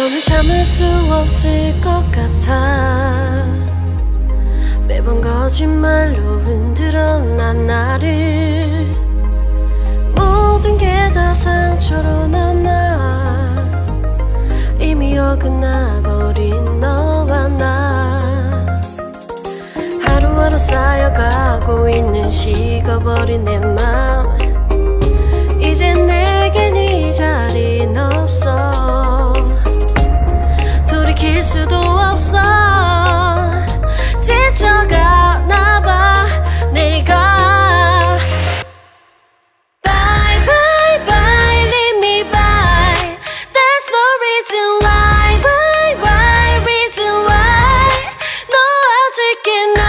더는 참을 수 없을 것 같아. 매번 거짓말로 흔들어 난 나를. 모든 게 다 상처로 남아 이미 어긋나버린 너와 나. 하루하루 쌓여가고 있는 식어버린 내 맘. 이제 내겐 이 자리는 없어. 돌이킬 수도 없어. 지쳐가나봐 내가. Bye bye bye leave me by. There's no reason why. Why why reason why. 놓아줄게 널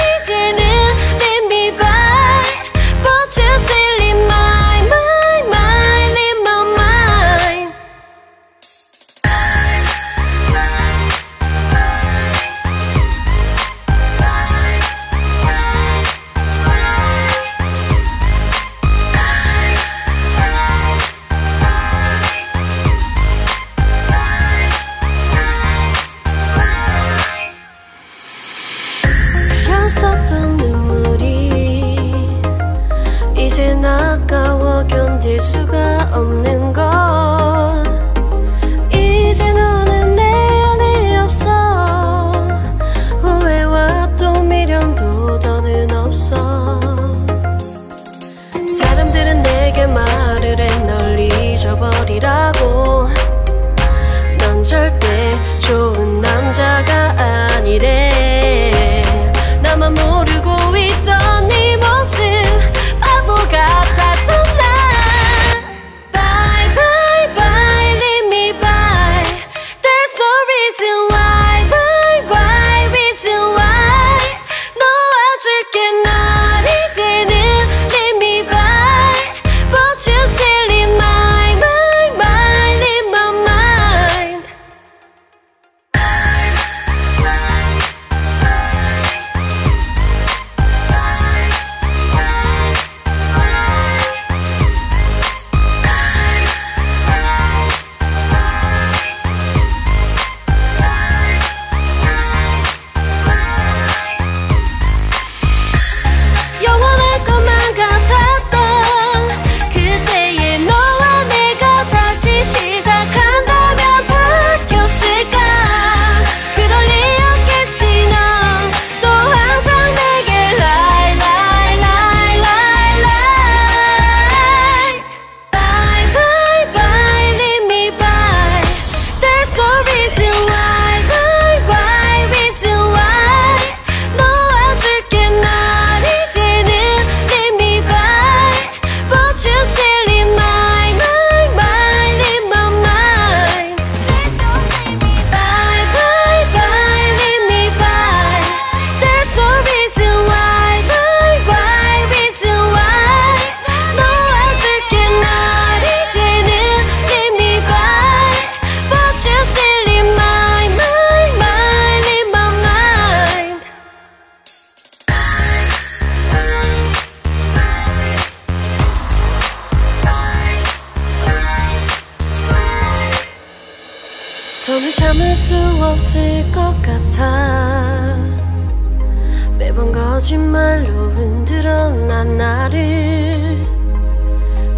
이제는 leave me by. But you still in my mind in my mind. 흘렸었던 눈물이 이젠 아까워 견딜 수가 없는 것. 이제 너는 내 안에 없어. 후회와 또 미련도 더는 없어. 사람들은 내게 말을 해 널 잊어버리라고. 넌 절대 좋은 남자가 아니래. 나만 모르고 있던 네 모습 바보 같았던 난. Bye bye bye leave me by. There's no reason why. Why reason why. 놓아줄게 널 이제는 leave me by. But you still in my mind in my mind. 영원할 것만 같았던 그때의 너와 내가 다시 시작한다면 바뀌었을까. 그럴 리 없겠지. 넌 또 항상 내게 lie lie lie lie lie. Bye bye bye leave me by. There's no reason why. Why reason why. 놓아줄게 널 이제는 leave me by. But you still in my mind in my mind. Bye bye bye leave me by. There's no reason why. Why reason why. 놓아줄게 널 이제는 leave me by. But you still in my mind in my mind. 더는 참을 수 없을 것 같아. 매번 거짓말로 흔들어 난 나를.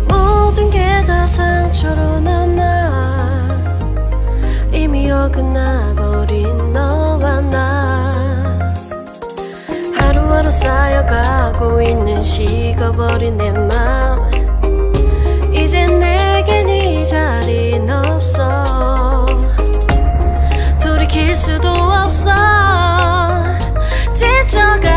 모든 게 다 상처로 남아 이미 어긋나버린 너와 나. 하루하루 쌓여가고 있는 식어버린 내 맘. 이제 내겐 이 자리는 없어. 돌이킬 수도 없어. 지쳐가